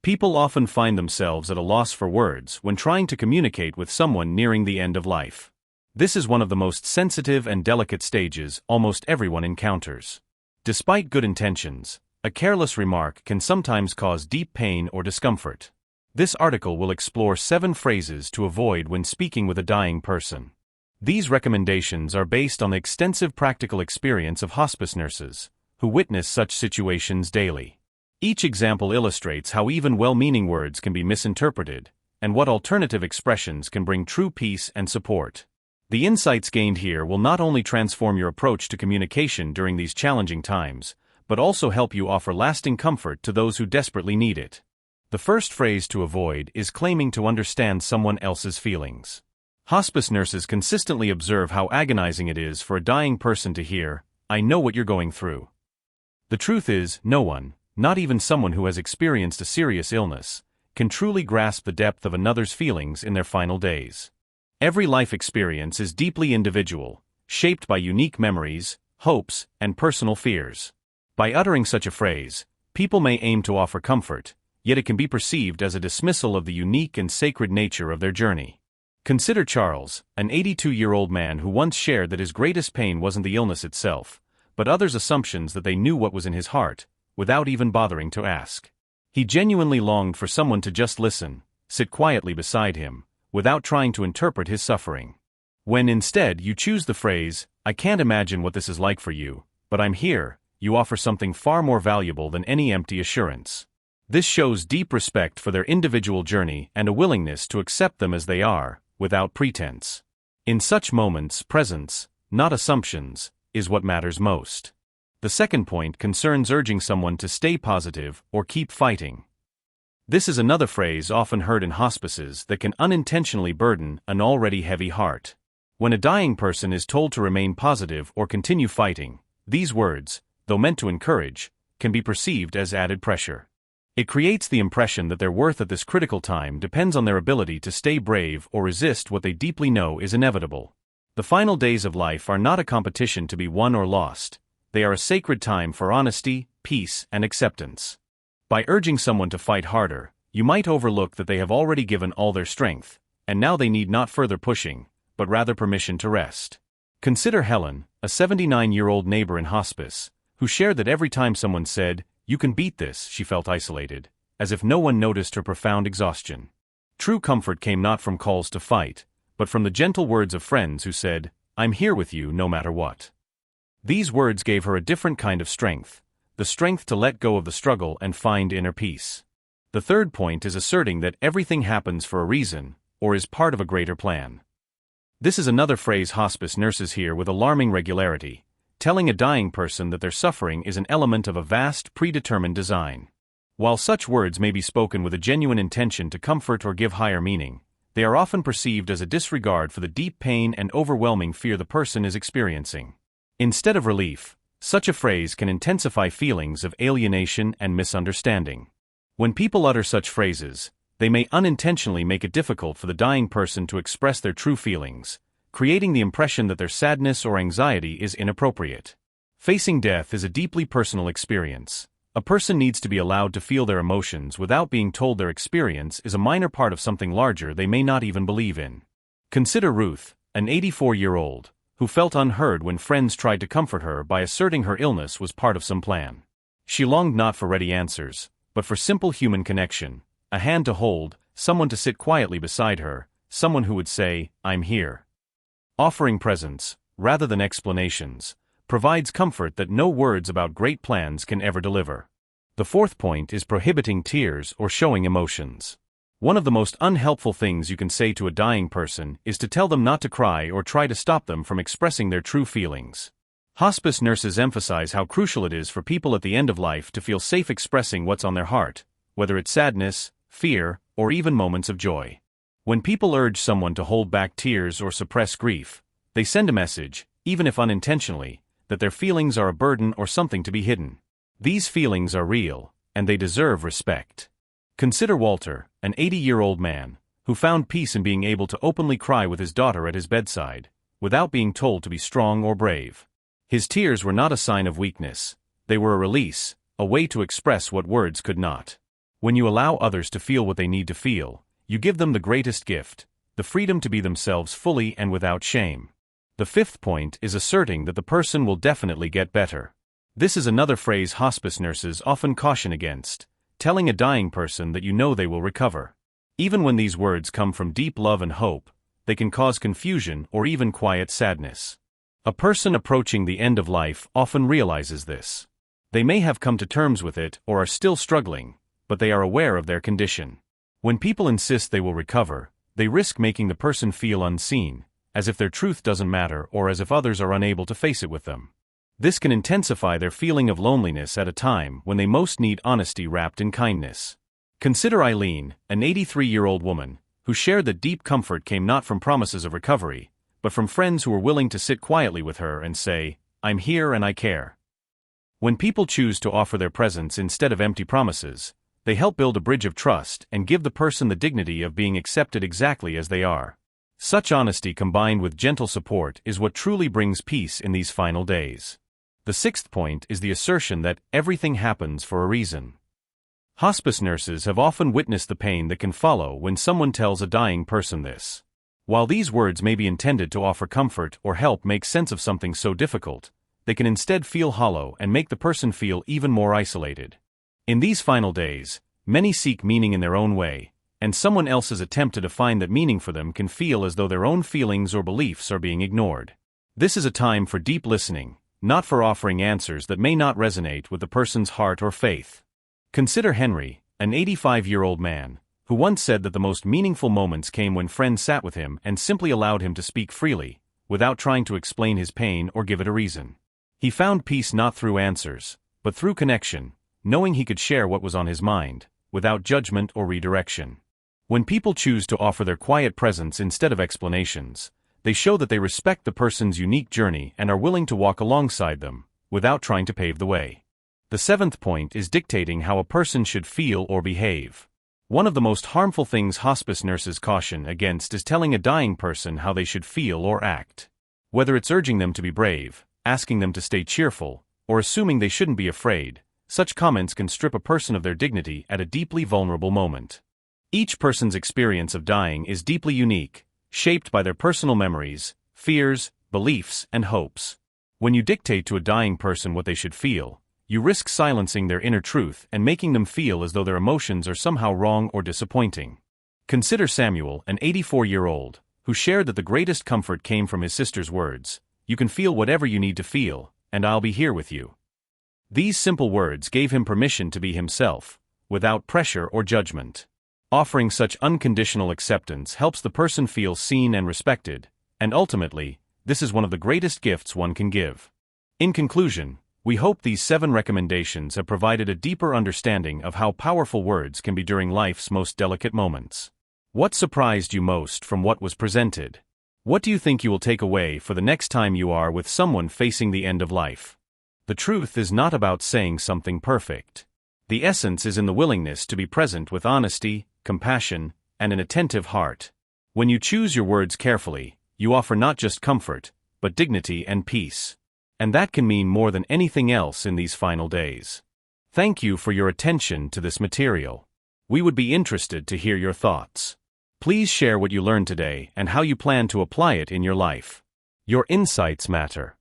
People often find themselves at a loss for words when trying to communicate with someone nearing the end of life. This is one of the most sensitive and delicate stages almost everyone encounters. Despite good intentions, a careless remark can sometimes cause deep pain or discomfort. This article will explore 7 phrases to avoid when speaking with a dying person. These recommendations are based on the extensive practical experience of hospice nurses, who witness such situations daily. Each example illustrates how even well-meaning words can be misinterpreted, and what alternative expressions can bring true peace and support. The insights gained here will not only transform your approach to communication during these challenging times, but also help you offer lasting comfort to those who desperately need it. The first phrase to avoid is claiming to understand someone else's feelings. Hospice nurses consistently observe how agonizing it is for a dying person to hear, "I know what you're going through." The truth is, no one, not even someone who has experienced a serious illness, can truly grasp the depth of another's feelings in their final days. Every life experience is deeply individual, shaped by unique memories, hopes, and personal fears. By uttering such a phrase, people may aim to offer comfort, yet it can be perceived as a dismissal of the unique and sacred nature of their journey. Consider Charles, an 82-year-old man who once shared that his greatest pain wasn't the illness itself, but others' assumptions that they knew what was in his heart, without even bothering to ask. He genuinely longed for someone to just listen, sit quietly beside him, without trying to interpret his suffering. When instead you choose the phrase, "I can't imagine what this is like for you, but I'm here," you offer something far more valuable than any empty assurance. This shows deep respect for their individual journey and a willingness to accept them as they are, without pretense. In such moments, presence, not assumptions, is what matters most. The second point concerns urging someone to stay positive or keep fighting. This is another phrase often heard in hospices that can unintentionally burden an already heavy heart. When a dying person is told to remain positive or continue fighting, these words, though meant to encourage, can be perceived as added pressure. It creates the impression that their worth at this critical time depends on their ability to stay brave or resist what they deeply know is inevitable. The final days of life are not a competition to be won or lost. They are a sacred time for honesty, peace, and acceptance. By urging someone to fight harder, you might overlook that they have already given all their strength, and now they need not further pushing, but rather permission to rest. Consider Helen, a 79-year-old neighbor in hospice, who shared that every time someone said, "You can beat this," she felt isolated, as if no one noticed her profound exhaustion. True comfort came not from calls to fight, but from the gentle words of friends who said, "I'm here with you no matter what." These words gave her a different kind of strength, the strength to let go of the struggle and find inner peace. The third point is asserting that everything happens for a reason, or is part of a greater plan. This is another phrase hospice nurses hear with alarming regularity, telling a dying person that their suffering is an element of a vast, predetermined design. While such words may be spoken with a genuine intention to comfort or give higher meaning, they are often perceived as a disregard for the deep pain and overwhelming fear the person is experiencing. Instead of relief, such a phrase can intensify feelings of alienation and misunderstanding. When people utter such phrases, they may unintentionally make it difficult for the dying person to express their true feelings, creating the impression that their sadness or anxiety is inappropriate. Facing death is a deeply personal experience. A person needs to be allowed to feel their emotions without being told their experience is a minor part of something larger they may not even believe in. Consider Ruth, an 84-year-old, who felt unheard when friends tried to comfort her by asserting her illness was part of some plan. She longed not for ready answers, but for simple human connection, a hand to hold, someone to sit quietly beside her, someone who would say, "I'm here." Offering presence, rather than explanations, provides comfort that no words about great plans can ever deliver. The fourth point is prohibiting tears or showing emotions. One of the most unhelpful things you can say to a dying person is to tell them not to cry or try to stop them from expressing their true feelings. Hospice nurses emphasize how crucial it is for people at the end of life to feel safe expressing what's on their heart, whether it's sadness, fear, or even moments of joy. When people urge someone to hold back tears or suppress grief, they send a message, even if unintentionally, that their feelings are a burden or something to be hidden. These feelings are real, and they deserve respect. Consider Walter, an 80-year-old man, who found peace in being able to openly cry with his daughter at his bedside, without being told to be strong or brave. His tears were not a sign of weakness, they were a release, a way to express what words could not. When you allow others to feel what they need to feel, you give them the greatest gift, the freedom to be themselves fully and without shame. The fifth point is asserting that the person will definitely get better. This is another phrase hospice nurses often caution against, telling a dying person that you know they will recover. Even when these words come from deep love and hope, they can cause confusion or even quiet sadness. A person approaching the end of life often realizes this. They may have come to terms with it or are still struggling, but they are aware of their condition. When people insist they will recover, they risk making the person feel unseen, as if their truth doesn't matter or as if others are unable to face it with them. This can intensify their feeling of loneliness at a time when they most need honesty wrapped in kindness. Consider Eileen, an 83-year-old woman, who shared that deep comfort came not from promises of recovery, but from friends who were willing to sit quietly with her and say, "I'm here and I care." When people choose to offer their presence instead of empty promises, they help build a bridge of trust and give the person the dignity of being accepted exactly as they are. Such honesty combined with gentle support is what truly brings peace in these final days. The sixth point is the assertion that everything happens for a reason. Hospice nurses have often witnessed the pain that can follow when someone tells a dying person this. While these words may be intended to offer comfort or help make sense of something so difficult, they can instead feel hollow and make the person feel even more isolated. In these final days, many seek meaning in their own way, and someone else's attempt to define that meaning for them can feel as though their own feelings or beliefs are being ignored. This is a time for deep listening, not for offering answers that may not resonate with the person's heart or faith. Consider Henry, an 85-year-old man, who once said that the most meaningful moments came when friends sat with him and simply allowed him to speak freely, without trying to explain his pain or give it a reason. He found peace not through answers, but through connection, knowing he could share what was on his mind, without judgment or redirection. When people choose to offer their quiet presence instead of explanations, they show that they respect the person's unique journey and are willing to walk alongside them, without trying to pave the way. The seventh point is dictating how a person should feel or behave. One of the most harmful things hospice nurses caution against is telling a dying person how they should feel or act. Whether it's urging them to be brave, asking them to stay cheerful, or assuming they shouldn't be afraid, such comments can strip a person of their dignity at a deeply vulnerable moment. Each person's experience of dying is deeply unique, shaped by their personal memories, fears, beliefs, and hopes. When you dictate to a dying person what they should feel, you risk silencing their inner truth and making them feel as though their emotions are somehow wrong or disappointing. Consider Samuel, an 84-year-old, who shared that the greatest comfort came from his sister's words, "You can feel whatever you need to feel, and I'll be here with you." These simple words gave him permission to be himself, without pressure or judgment. Offering such unconditional acceptance helps the person feel seen and respected, and ultimately, this is one of the greatest gifts one can give. In conclusion, we hope these 7 recommendations have provided a deeper understanding of how powerful words can be during life's most delicate moments. What surprised you most from what was presented? What do you think you will take away for the next time you are with someone facing the end of life? The truth is not about saying something perfect. The essence is in the willingness to be present with honesty, compassion, and an attentive heart. When you choose your words carefully, you offer not just comfort, but dignity and peace. And that can mean more than anything else in these final days. Thank you for your attention to this material. We would be interested to hear your thoughts. Please share what you learned today and how you plan to apply it in your life. Your insights matter.